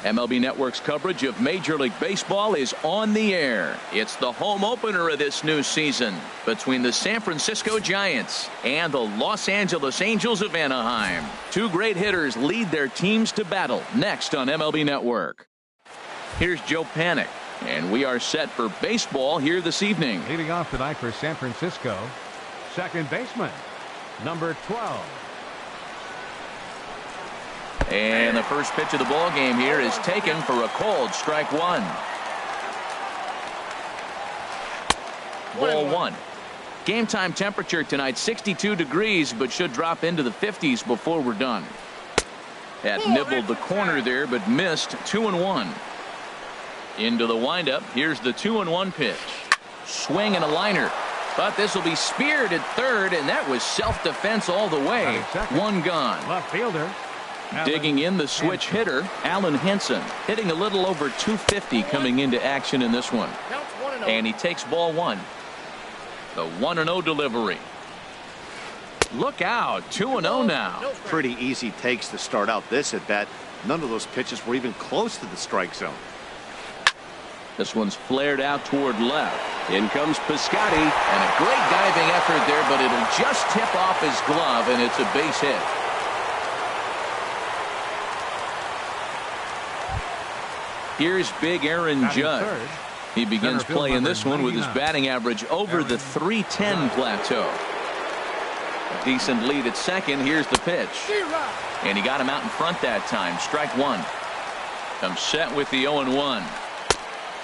MLB Network's coverage of Major League Baseball is on the air. It's the home opener of this new season between the San Francisco Giants and the Los Angeles Angels of Anaheim. Two great hitters lead their teams to battle next on MLB Network. Here's Joe Panik, and we are set for baseball here this evening. Leading off tonight for San Francisco, second baseman, number 12. And the first pitch of the ball game here is taken for a called strike one. Ball one. Game time temperature tonight 62 degrees, but should drop into the 50s before we're done. That nibbled the corner there, but missed. 2-1. Into the windup. Here's the 2-1 pitch. Swing and a liner. But this will be speared at third, and that was self-defense all the way. One gone. Left fielder. Digging in the switch hitter, Alan Henson, hitting a little over 250 coming into action in this one. And he takes ball one. The 1-0 delivery. Look out, 2-0 now. Pretty easy takes to start out this at bat. None of those pitches were even close to the strike zone. This one's flared out toward left. In comes Piscotty, and a great diving effort there, but it'll just tip off his glove, and it's a base hit. Here's big Aaron Judge. He begins playing this one with his batting average over the .310 plateau. A decent lead at second. Here's the pitch. And he got him out in front that time. Strike one. Comes set with the 0-1.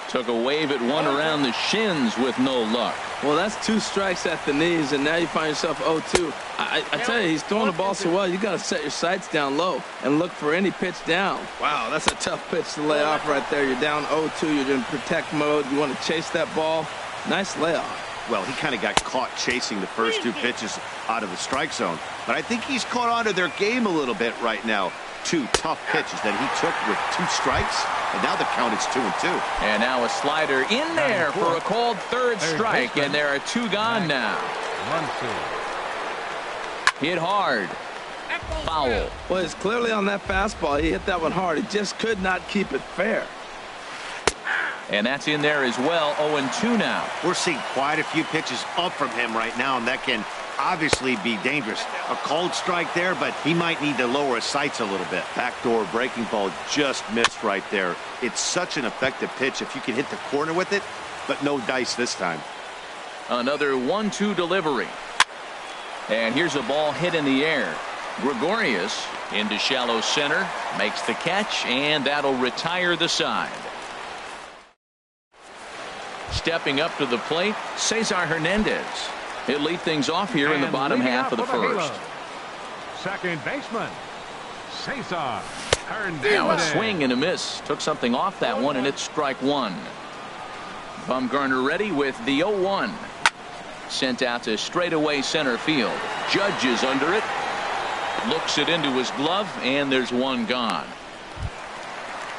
Took a wave at one around the shins with no luck. Well, that's two strikes at the knees, and now you find yourself 0-2. I tell you, he's throwing the ball so well, you got to set your sights down low and look for any pitch down. Wow, that's a tough pitch to lay off right there. You're down 0-2. You're in protect mode. You want to chase that ball. Nice layoff. Well, he kind of got caught chasing the first two pitches out of the strike zone. But I think he's caught on to their game a little bit right now. Two tough pitches that he took with two strikes, and now the count is 2-2. And now a slider in there for a called third strike, and there are two gone now. 1-2. Hit hard. Foul. Well, it's clearly on that fastball. He hit that one hard. He just could not keep it fair. And that's in there as well. 0-2 now. We're seeing quite a few pitches up from him right now, and that can obviously be dangerous. A cold strike there, but he might need to lower his sights a little bit. Backdoor breaking ball just missed right there. It's such an effective pitch if you can hit the corner with it, but no dice this time. Another 1-2 delivery. And here's a ball hit in the air. Gregorius into shallow center, makes the catch, and that'll retire the side. Stepping up to the plate, Cesar Hernandez. He'll lead things off here in the bottom half of the first. Second baseman, Cesar Hernandez. Now a swing and a miss. Took something off that one, and it's strike one. Bumgarner ready with the 0-1. Sent out to straightaway center field. Judge is under it. Looks it into his glove, and there's one gone.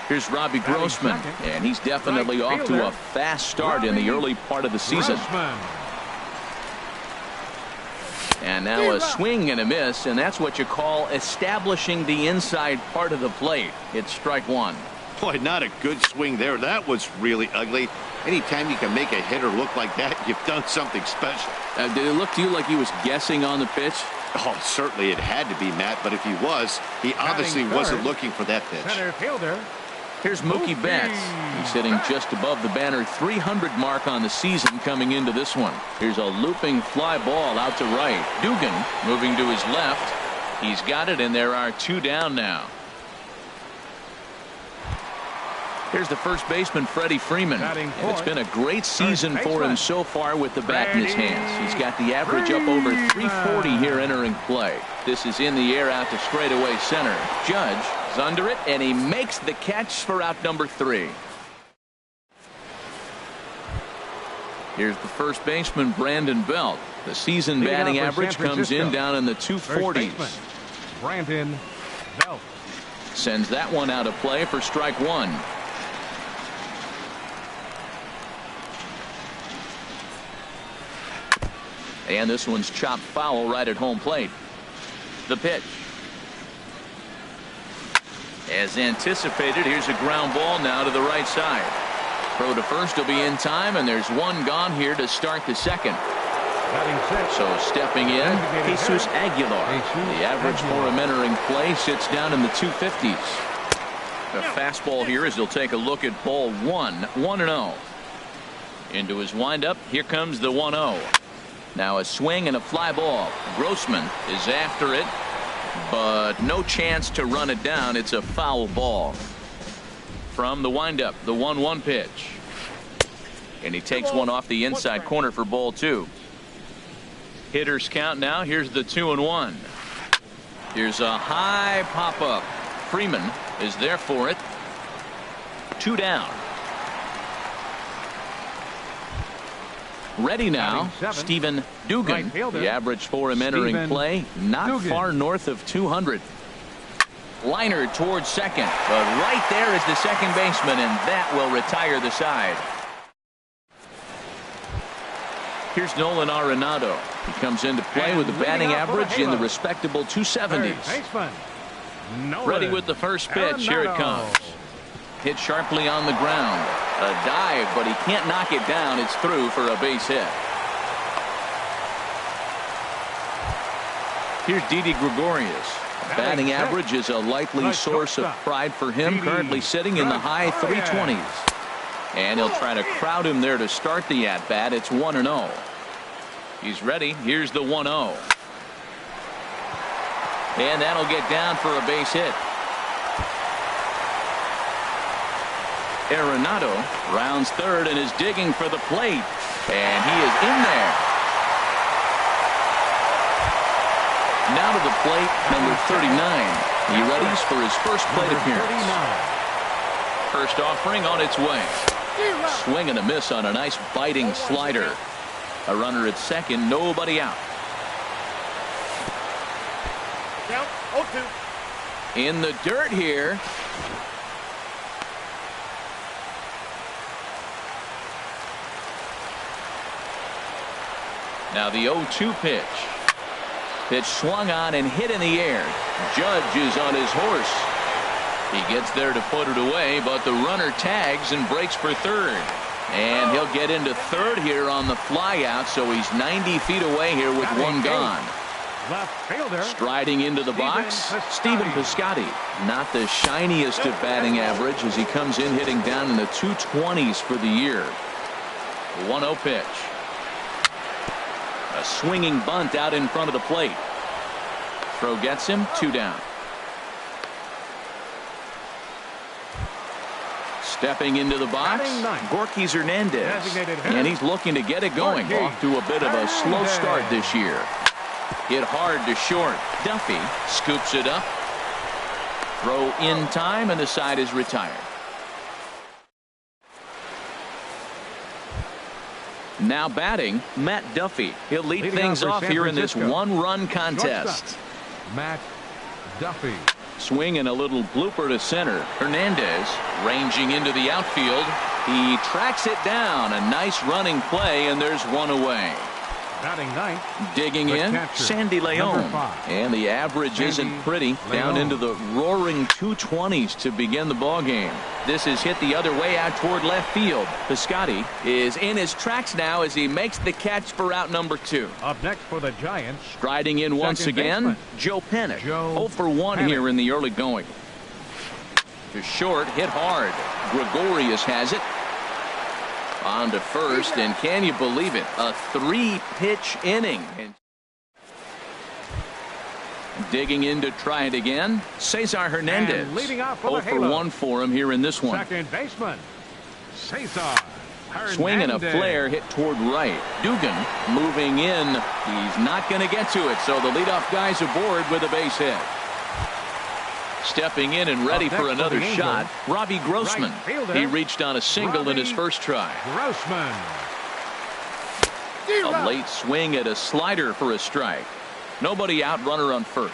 Here's Robbie Grossman, and he's definitely off to a fast start in the early part of the season. And now a swing and a miss, and that's what you call establishing the inside part of the plate. It's strike one. Boy, not a good swing there. That was really ugly. Anytime you can make a hitter look like that, you've done something special. Did it look to you like he was guessing on the pitch? Oh, certainly it had to be, Matt, but if he was, he obviously wasn't looking for that pitch. Center fielder. Here's Mookie Betts. He's hitting just above the banner 300 mark on the season coming into this one. Here's a looping fly ball out to right. Dugan moving to his left. He's got it, and there are two down now. Here's the first baseman, Freddie Freeman. And it's been a great season for him so far with the bat in his hands. He's got the average up over 340 here entering play. This is in the air out to straightaway center. Judge is under it, and he makes the catch for out number 3. Here's the first baseman, Brandon Belt. The season batting average comes in down in the 240s. Brandon Belt sends that one out of play for strike one. And this one's chopped foul right at home plate. The pitch. As anticipated, here's a ground ball now to the right side. Throw to first will be in time, and there's one gone here to start the second. So stepping in, Jesus Aguilar. The average for him entering play sits down in the 250s. A fastball here as he'll take a look at ball 1-0. Into his windup, here comes the 1-0. Now a swing and a fly ball. Grossman is after it, but no chance to run it down. It's a foul ball. From the windup, the 1-1 pitch. And he takes one off the inside corner for ball 2. Hitters count now. Here's the 2-1. Here's a high pop-up. Freeman is there for it. 2 down. Ready now, Stephen Dugan. The average for him entering play, not far north of 200. Liner towards second, but right there is the second baseman, and that will retire the side. Here's Nolan Arenado. He comes into play with a batting average in the respectable 270s. Ready with the first pitch. Here it comes. Hit sharply on the ground. A dive, but he can't knock it down. It's through for a base hit. Here's Didi Gregorius. Batting average is a likely source of pride for him. Currently sitting in the high 320s. And he'll try to crowd him there to start the at-bat. It's 1-0. He's ready. Here's the 1-0. And that'll get down for a base hit. Arenado rounds third and is digging for the plate. And he is in there. Now to the plate, number 39. He readies for his first plate appearance. First offering on its way. Swing and a miss on a nice biting slider. A runner at second, nobody out. In the dirt here. Now the 0-2 pitch. Pitch swung on and hit in the air. Judge is on his horse. He gets there to put it away, but the runner tags and breaks for third. And he'll get into third here on the fly out, so he's 90 feet away here with one gone. Striding into the box, Stephen Piscotty. Not the shiniest of batting average as he comes in hitting down in the 220s for the year. 1-0 pitch. A swinging bunt out in front of the plate. Throw gets him, 2 down. Stepping into the box, Gorkys Hernandez. And he's looking to get it going. Off to a bit of a slow start this year. Hit hard to short. Duffy scoops it up. Throw in time, and the side is retired. Now batting, Matt Duffy. He'll lead things off here in this one-run contest. Matt Duffy. Swing and a little blooper to center. Hernandez ranging into the outfield. He tracks it down. A nice running play, and there's one away. Batting ninth. Digging in, Sandy Leon. And the average isn't pretty. Down into the roaring 220s to begin the ball game. This is hit the other way out toward left field. Piscotty is in his tracks now as he makes the catch for out number 2. Up next for the Giants. Striding in once again, Joe Pennick. 0 for 1 here in the early going. To short, hit hard. Gregorius has it. On to first, and can you believe it? A 3-pitch inning. Digging in to try it again, Cesar Hernandez. 0 for 1 for him here in this one. Second baseman, Cesar Hernandez. Swing and a flare hit toward right. Dugan moving in. He's not going to get to it, so the leadoff guy's aboard with a base hit. Stepping in and ready for another shot, Robbie Grossman. He reached on a single in his first try. Grossman. A late swing at a slider for a strike. Nobody out, runner on first.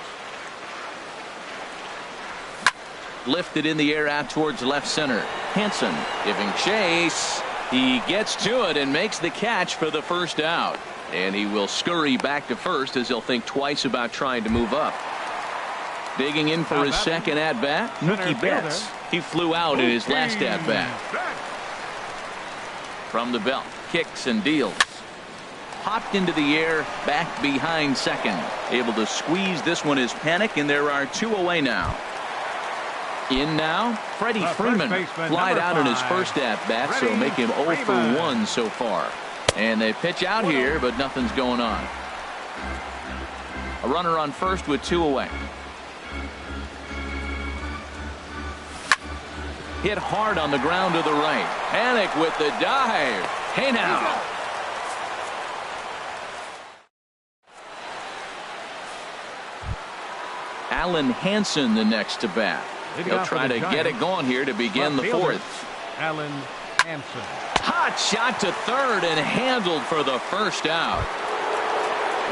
Lifted in the air out towards left center. Hanson giving chase. He gets to it and makes the catch for the first out. And he will scurry back to first as he'll think twice about trying to move up. Digging in for his second at-bat, Mookie Betts. He flew out in his last at-bat. From the belt, kicks and deals. Popped into the air, back behind second. Able to squeeze this one is Panic, and there are 2 away now. In now, Freddie Freeman flied out in his first at-bat, so make him 0 for 1 so far. And they pitch out here, but nothing's going on. A runner on first with 2 away. Hit hard on the ground to the right. Panic with the dive. Hey now. Alan Hansen the next to bat. He'll try to get it going here to begin the 4th. Alan Hansen. Hot shot to third and handled for the first out.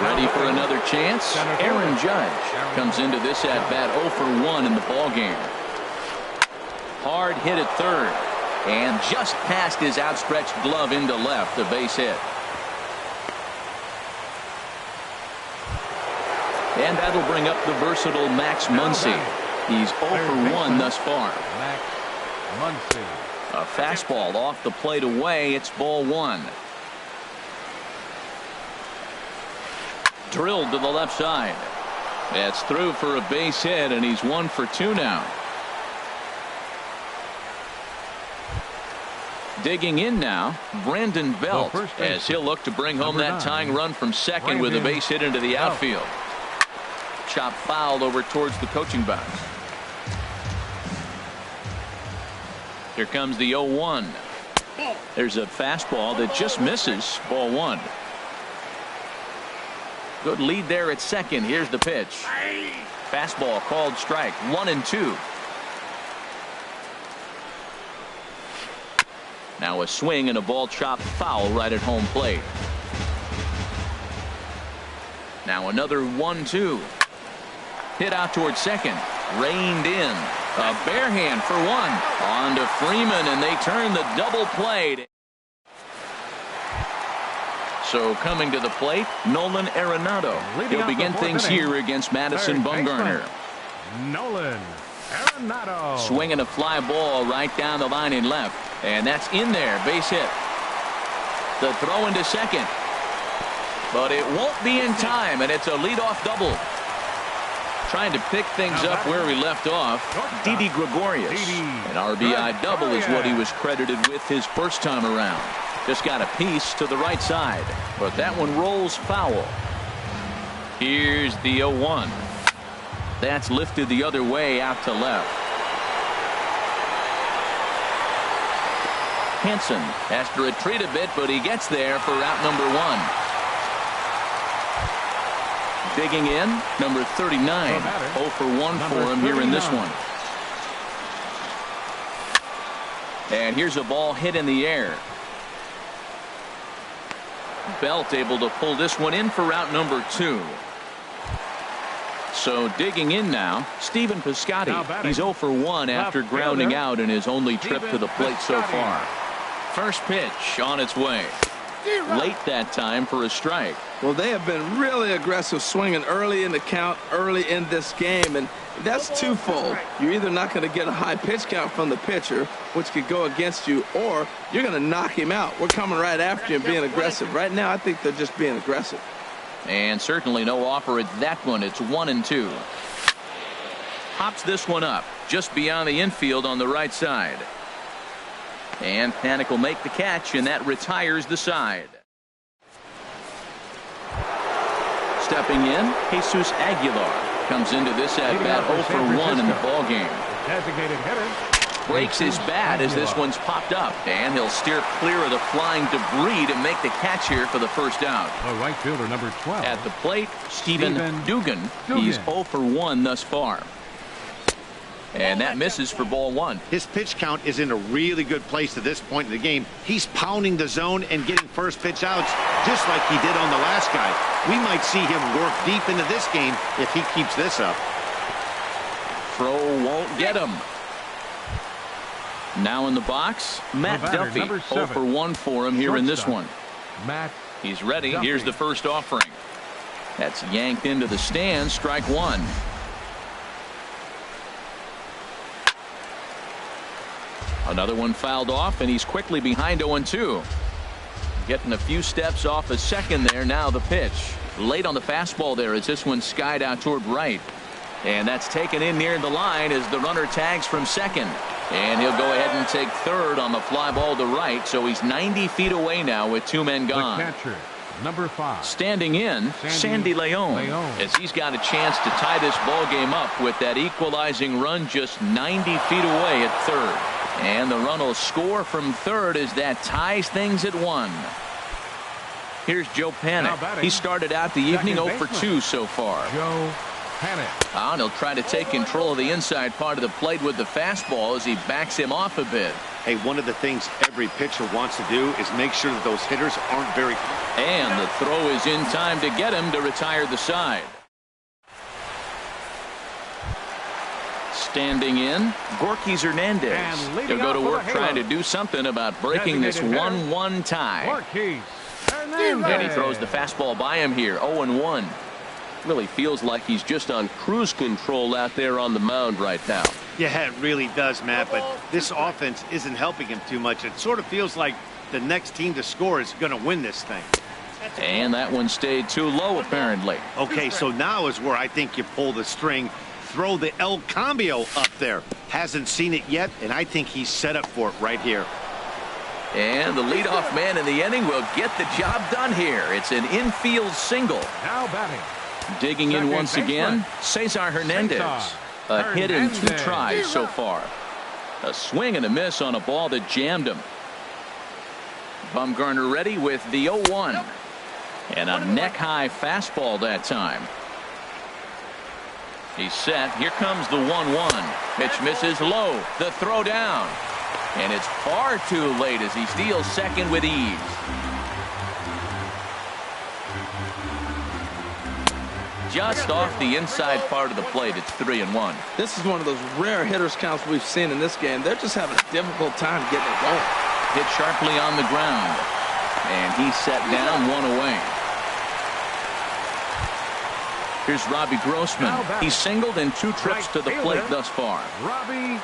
Ready for another chance? Aaron Judge comes into this at bat 0 for 1 in the ball game. Hard hit at third and just past his outstretched glove into left, a base hit. And that'll bring up the versatile Max Muncy. He's 0 for 1 thus far. Max Muncy. A fastball off the plate away. It's ball 1. Drilled to the left side. That's through for a base hit, and he's 1 for 2 now. Digging in now, Brandon Belt, as he'll look to bring home that tying run from second with a base hit into the outfield. Chop fouled over towards the coaching box. Here comes the 0-1. There's a fastball that just misses. Ball 1. Good lead there at second. Here's the pitch. Fastball called strike. 1-2. Now a swing and a ball chopped foul right at home plate. Now another 1-2. Hit out towards second. Reined in. A bare hand for 1. On to Freeman, and they turn the double play. So coming to the plate, Nolan Arenado. He'll begin things here against Madison Bumgarner. Nolan Arenado. Swinging a fly ball right down the line in left. And that's in there. Base hit. The throw into second. But it won't be in time, and it's a leadoff double. Trying to pick things up where he left off, Didi Gregorius. An RBI double is what he was credited with his first time around. Just got a piece to the right side, but that one rolls foul. Here's the 0-1. That's lifted the other way out to left. Hansen has to retreat a bit, but he gets there for out number 1. Digging in, number 39. 0 for 1 for him here in this one. And here's a ball hit in the air. Belt able to pull this one in for out number 2. So digging in now, Stephen Piscotty. He's 0 for 1 after grounding out in his only trip to the plate so far. First pitch on its way. Late that time for a strike. Well, they have been really aggressive swinging early in the count, early in this game, and that's twofold. You're either not going to get a high pitch count from the pitcher, which could go against you, or you're going to knock him out. We're coming right after you and being aggressive. Right now, I think they're just being aggressive. And certainly no offer at that one. It's 1-2. Hops this one up just beyond the infield on the right side. And Panic will make the catch, and that retires the side. Stepping in, Jesus Aguilar comes into this at bat 0 for 1 in the ball game. Designated hitter. Breaks his bat as this one's popped up, and he'll steer clear of the flying debris to make the catch here for the first out. The right fielder, number 12. At the plate, Stephen Dugan. He's 0 for 1 thus far. And that misses for ball 1. His pitch count is in a really good place at this point in the game. He's pounding the zone and getting first pitch outs just like he did on the last guy. We might see him work deep into this game if he keeps this up. Throw won't get him. Now in the box, Matt Duffy. 0 for 1 for him here in this one. Matt He's ready. Duffy. Here's the first offering. That's yanked into the stand. Strike 1. Another one fouled off, and he's quickly behind 0-2. Getting a few steps off a second there. Now the pitch. Late on the fastball there as this one skied out toward right. And that's taken in near the line as the runner tags from second. And he'll go ahead and take third on the fly ball to right. So he's 90 feet away now with 2 men gone. The catcher, number 5. Standing in, Sandy Leon, as he's got a chance to tie this ball game up with that equalizing run just 90 feet away at third. And the run will score from third as that ties things at 1. Here's Joe Panik. He started out the evening 0 for 2 so far. Joe Panik. And he'll try to take control of the inside part of the plate with the fastball as he backs him off a bit. Hey, one of the things every pitcher wants to do is make sure that those hitters aren't very. And the throw is in time to get him to retire the side. Standing in, Gorky Hernandez. He'll go to work trying to do something about breaking this 1-1 tie. And he throws the fastball by him here, 0-1. Really feels like he's just on cruise control out there on the mound right now. Yeah, it really does, Matt, but this offense isn't helping him too much. It sort of feels like the next team to score is going to win this thing. And that one stayed too low, apparently. Okay, so now is where I think you pull the string. Throw the El Cambio up there. Hasn't seen it yet, and I think he's set up for it right here. And the leadoff man in the inning will get the job done here. It's an infield single. Now batting. Digging in once again, Cesar Hernandez. A hit in 2 tries so far. A swing and a miss on a ball that jammed him. Bumgarner ready with the 0-1. And a neck-high fastball that time. He's set. Here comes the 1-1. Pitch misses low. The throw down. And it's far too late as he steals second with ease. Just off the inside part of the plate. It's 3-1. This is one of those rare hitters counts we've seen in this game. They're just having a difficult time getting it going. Hit sharply on the ground. And he's set down, 1 away. Here's Robbie Grossman. He's singled in 2 trips to the plate thus far. Robbie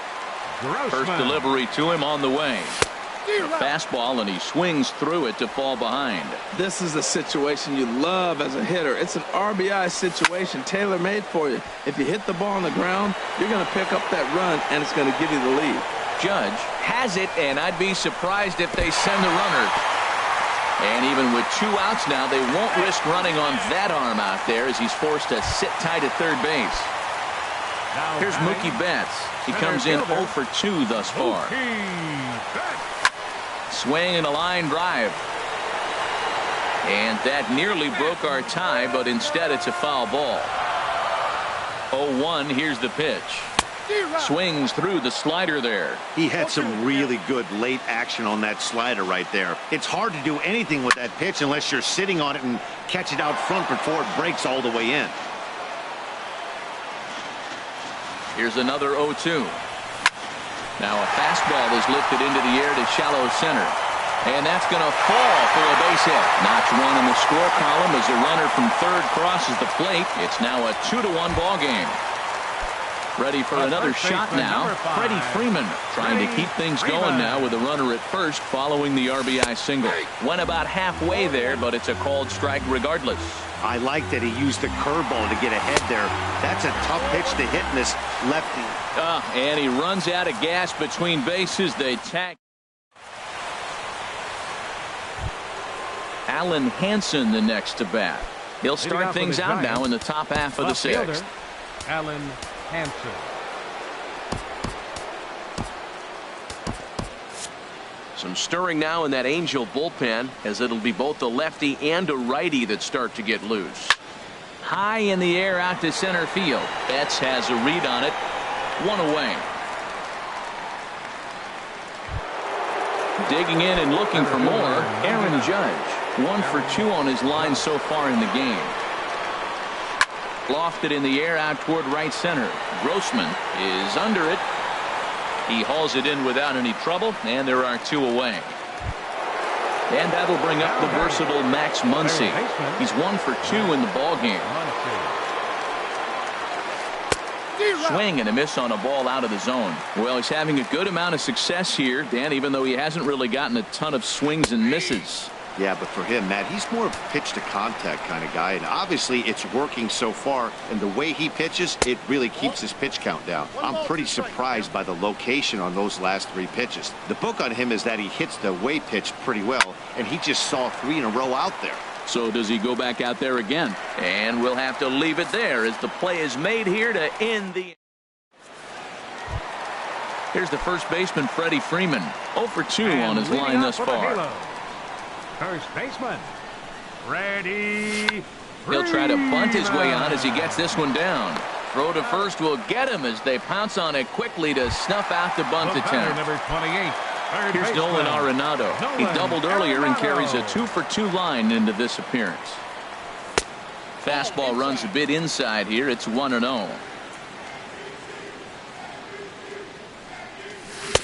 Grossman. First delivery to him on the way. Fastball, and he swings through it to fall behind. This is a situation you love as a hitter. It's an RBI situation tailor-made for you. If you hit the ball on the ground, you're going to pick up that run, and it's going to give you the lead. Judge has it, and I'd be surprised if they send the runner. And even with 2 outs now, they won't risk running on that arm out there as he's forced to sit tight at third base. Here's Mookie Betts. He comes in 0 for 2 thus far. Swing and a line drive. And that nearly broke our tie, but instead it's a foul ball. 0-1, here's the pitch. Swings through the slider there. He had some really good late action on that slider right there. It's hard to do anything with that pitch unless you're sitting on it and catch it out front before it breaks all the way in. Here's another 0-2. Now a fastball is lifted into the air to shallow center. And that's going to fall for a base hit. Knocks one in the score column as the runner from third crosses the plate. It's now a 2-1 ball game. Ready for another shot now. Freddie Freeman trying to keep things going now with a runner at first following the RBI single. Went about halfway there, but it's a called strike regardless. I like that he used the curveball to get ahead there. That's a tough pitch to hit in this lefty. And he runs out of gas between bases. They tag. Alan Hansen the next to bat. He'll start things out now in the top half of the 6th. Alan Hansen. Some stirring now in that Angel bullpen as it'll be both a lefty and a righty that start to get loose. High in the air out to center field. Betts has a read on it. 1 away. Digging in and looking for more, Aaron Judge. 1 for 2 on his line so far in the game. Lofted in the air out toward right center. Grossman is under it. He hauls it in without any trouble, and there are 2 away. And that'll bring up the versatile Max Muncy. He's 1 for 2 in the ball game. Swing and a miss on a ball out of the zone. Well, he's having a good amount of success here, Dan, even though he hasn't really gotten a ton of swings and misses. Yeah, but for him, Matt, he's more of a pitch to contact kind of guy, and obviously it's working so far, and the way he pitches, it really keeps his pitch count down. I'm pretty surprised by the location on those last 3 pitches. The book on him is that he hits the away pitch pretty well, and he just saw 3 in a row out there. So does he go back out there again? And we'll have to leave it there as the play is made here to end the... Here's the first baseman, Freddie Freeman. 0 for 2 on his line thus far. First baseman, Freddie. He'll try to bunt his way on as he gets this one down. Throw to first will get him as they pounce on it quickly to snuff out the bunt attempt. Number 28. Here's Nolan Arenado. He doubled earlier and carries a 2 for 2 line into this appearance. Fastball runs a bit inside here. It's 1-0.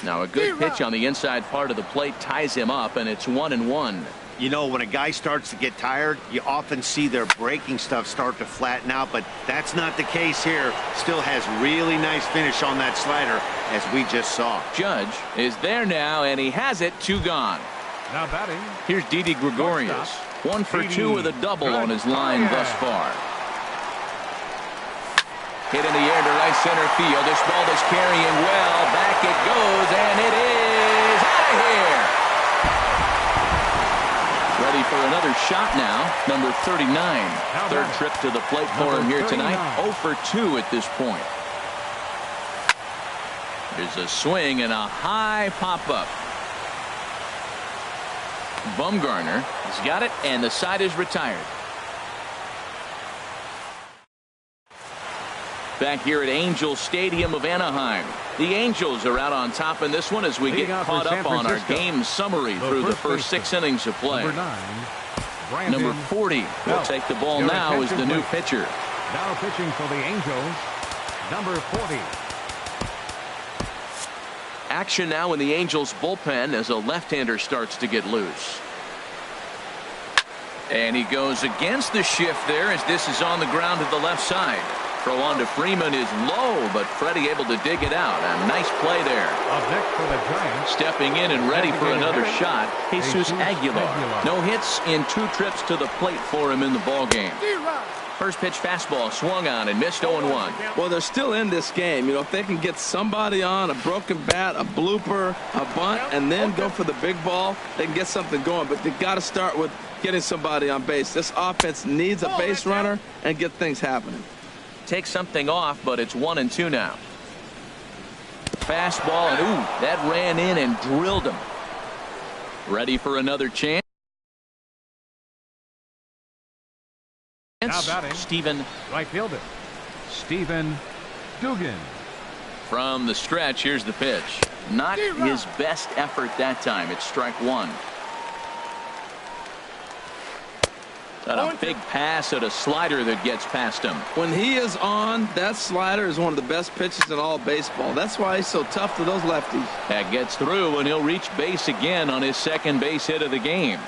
Now a good pitch on the inside part of the plate ties him up, and it's 1-1. You know, when a guy starts to get tired, you often see their breaking stuff start to flatten out, but that's not the case here. Still has really nice finish on that slider, as we just saw. Judge is there now, and he has it. 2 gone. Now batting. Here's Didi Gregorius. 1 for 2 with a double on his line thus far. Hit in the air to right center field. This ball is carrying well. Back it goes, and it is out of here. Ready for another shot now. Number 39. Third trip to the plate for him here tonight. 0 for 2 at this point. There's a swing and a high pop-up. Bumgarner has got it, and the side is retired. Back here at Angels Stadium of Anaheim. The Angels are out on top in this one as we get caught up on our game summary through the first 6 innings of play. Number 40 will take the ball now as the new pitcher. Now pitching for the Angels, number 40. Action now in the Angels bullpen as a left-hander starts to get loose. And he goes against the shift there as this is on the ground to the left side. Throw on to Freeman is low, but Freddie able to dig it out. A nice play there. Up next for the Giants. Stepping in and ready for another shot, Jesus Aguilar. No hits in 2 trips to the plate for him in the ballgame. First pitch fastball swung on and missed 0-1. Well, they're still in this game. You know, if they can get somebody on, a broken bat, a blooper, a bunt, and then go for the big ball, they can get something going. But they got to start with getting somebody on base. This offense needs a base runner and get things happening. Take something off, but it's 1-2 now. Fastball, and ooh, that ran in and drilled him. Ready for another chance. Now batting, Stephen, right fielder, Stephen Dugan. From the stretch, here's the pitch. Not his best effort that time. It's strike 1. A big pass at a slider that gets past him. When he is on, that slider is one of the best pitches in all baseball. That's why he's so tough to those lefties. That gets through, and he'll reach base again on his second base hit of the game.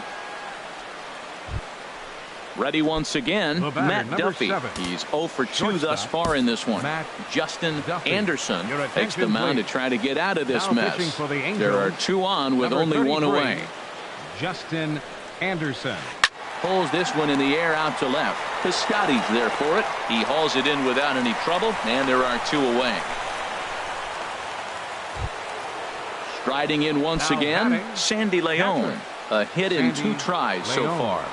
Ready once again, Matt Duffy. 7. He's 0 for 2 thus far in this one. Justin Anderson takes the mound to try to get out of this mess. There are 2 on with only 1 away. Justin Anderson. Pulls this one in the air out to left. Piscotty's there for it. He hauls it in without any trouble, and there are 2 away. Striding in once again, Sandy Leon. A hit in 2 tries so far.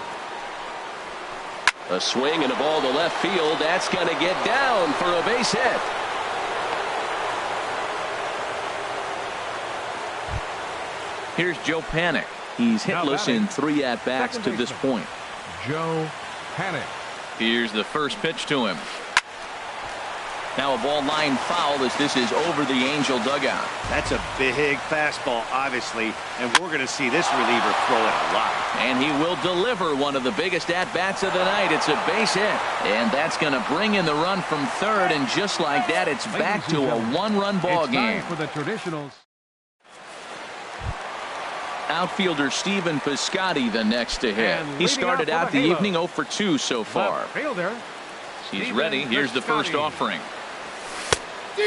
A swing and a ball to left field. That's going to get down for a base hit. Here's Joe Panik. He's hitless in 3 at-bats to this point. Joe Panik. Here's the first pitch to him. Now a ball line foul as this is over the Angel dugout. That's a big fastball, obviously, and we're going to see this reliever throw it a lot. And he will deliver one of the biggest at-bats of the night. It's a base hit, and that's going to bring in the run from third, and just like that, it's back to a 1-run ball game. For the traditionals. Outfielder Stephen Piscotty the next to hit. He started out the evening 0 for 2 so far. Fielder. He's ready. Here's the first offering.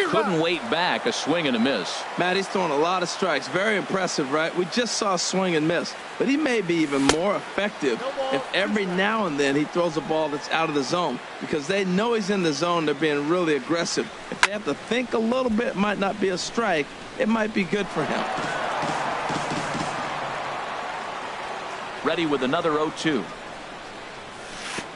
couldn't wait back. A swing and a miss. Matt, he's throwing a lot of strikes. Very impressive, right? We just saw a swing and miss. But he may be even more effective if every now and then he throws a ball that's out of the zone. Because they know he's in the zone. They're being really aggressive. If they have to think a little bit, it might not be a strike. It might be good for him. Ready with another 0-2.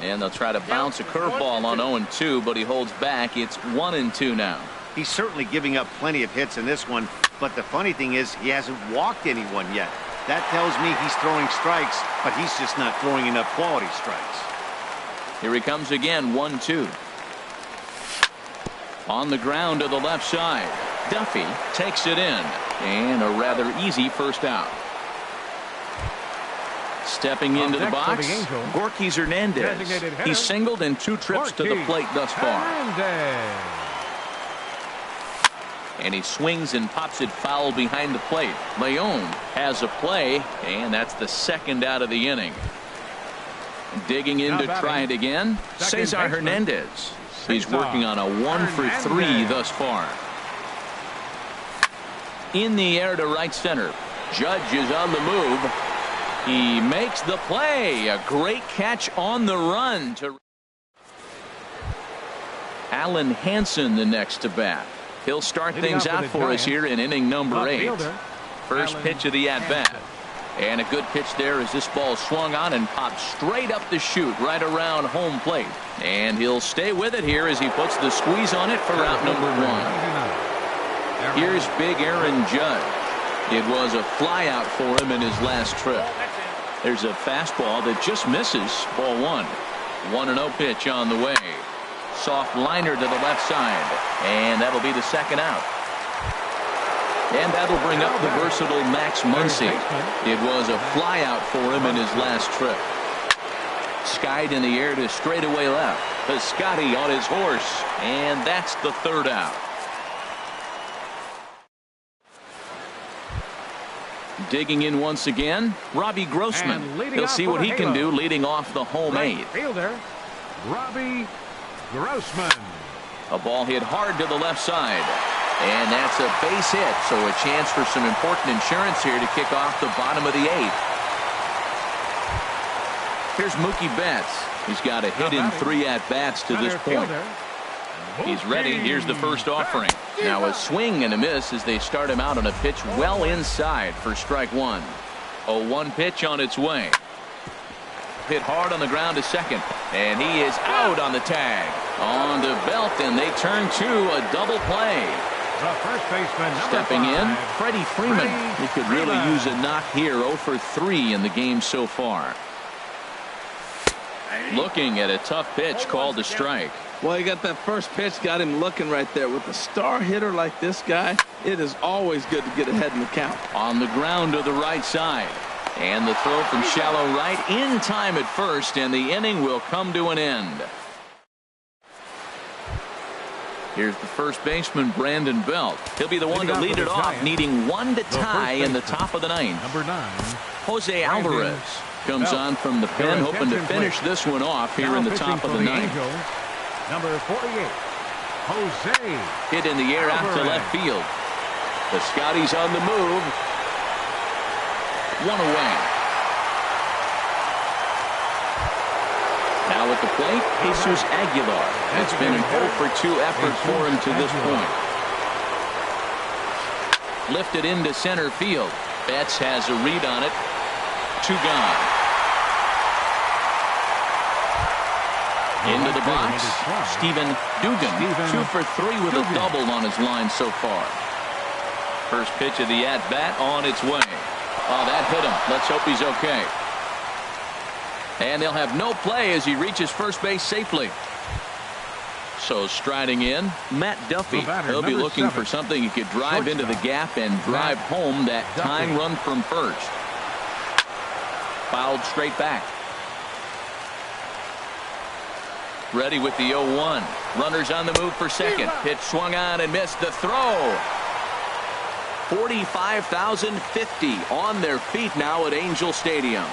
And they'll try to bounce a curveball on 0-2, but he holds back. It's 1-2 now. He's certainly giving up plenty of hits in this one, but the funny thing is he hasn't walked anyone yet. That tells me he's throwing strikes, but he's just not throwing enough quality strikes. Here he comes again, 1-2. On the ground to the left side. Duffy takes it in, and a rather easy first out. Stepping into the box, Gorkys Hernandez. He's singled in 2 trips to the plate thus far. And he swings and pops it foul behind the plate. Leon has a play, and that's the second out of the inning. Digging in to try it again, Cesar Hernandez. He's working on a 1-for-3 thus far. In the air to right center. Judge is on the move. He makes the play. A great catch on the run. To Alan Hansen, the next to bat. He'll start things out for us here in inning number 8. First pitch of the at-bat. And a good pitch there as this ball swung on and popped straight up the chute right around home plate. And he'll stay with it here as he puts the squeeze on it for out number 1. Here's big Aaron Judge. It was a fly out for him in his last trip. There's a fastball that just misses. Ball 1. 1-0 pitch on the way. Soft liner to the left side. And that'll be the second out. And that'll bring up the versatile Max Muncy. It was a fly out for him in his last trip. Skied in the air to straightaway left. Piscotti on his horse. And that's the third out. Digging in once again, Robbie Grossman. He'll see what he can do leading off the home 8. Fielder, Robbie Grossman. A ball hit hard to the left side. And that's a base hit, so a chance for some important insurance here to kick off the bottom of the 8th. Here's Mookie Betts. He's got a hit in 3 at-bats to this point. He's ready. Here's the first offering. Now a swing and a miss as they start him out on a pitch well inside for strike 1. 0-1 pitch on its way. Hit hard on the ground to second. And he is out on the tag. On to Belt, and they turn to a double play. The first baseman, stepping 5, in, Freddie Freeman. He could really use a knock here. 0-for-3 in the game so far. Looking at a tough pitch called a strike. Well, he got that first pitch, got him looking right there. With a star hitter like this guy, it is always good to get ahead in the count. On the ground to the right side. And the throw from shallow right in time at first, and the inning will come to an end. Here's the first baseman, Brandon Belt. He'll be the one to lead it off, needing 1 to tie in the top of the 9th. Number 9, Jose Alvarez comes on from the pen, hoping to finish this one off here in the top of the 9th. Number 48, Jose. Hit in the air out to left field. The Scotties on the move. 1 away. Now at the plate, Jesus Aguilar. It's been an 0-for-2 effort for him to this point. Lifted into center field. Betts has a read on it. 2 gone. Into the box, Stephen Dugan. 2-for-3 with a double on his line so far. First pitch of the at-bat on its way. Oh, that hit him. Let's hope he's okay. And they'll have no play as he reaches first base safely. So striding in, Matt Duffy. He'll be looking for something he could drive into the gap and drive home that tying run from first. Fouled straight back. Ready with the 0-1. Runners on the move for second. Pitch swung on and missed. The throw. 45,050 on their feet now at Angel Stadium.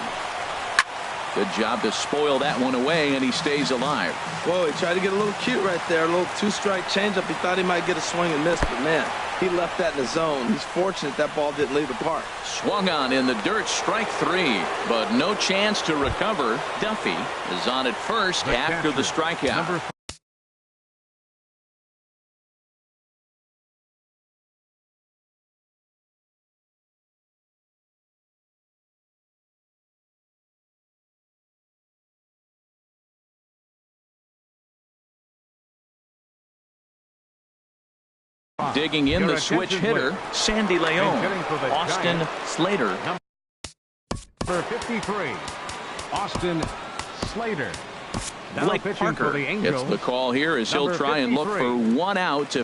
Good job to spoil that one away, and he stays alive. Whoa, he tried to get a little cute right there. A little two-strike changeup. He thought he might get a swing and miss, but man, he left that in the zone. He's fortunate that ball didn't leave the park. Swung on in the dirt, strike 3, but no chance to recover. Duffy is on at first after the strikeout. Digging in the switch hitter, Sandy Leon. Austin Slater. Number 53, Austin Slater. Now Blake pitching Parker for the Angels. gets the call here as he'll try and look for 1 out.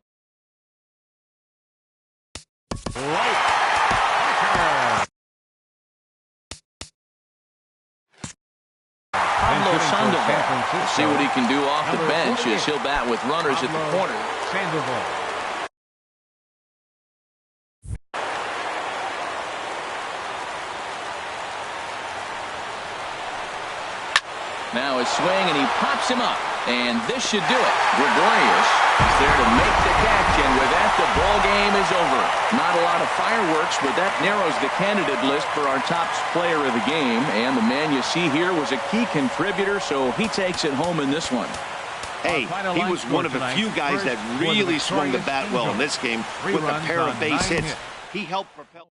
Pablo Sandoval. See what he can do off the bench as he'll bat with runners at the corner. Sandoval. Now his swing, and he pops him up. And this should do it. Gregorius is there to make the catch, and with that, the ball game is over. Not a lot of fireworks, but that narrows the candidate list for our top player of the game. And the man you see here was a key contributor, so he takes it home in this one. Hey, he was one of the few guys that really swung the bat well in this game with a pair of base hits. He helped propel.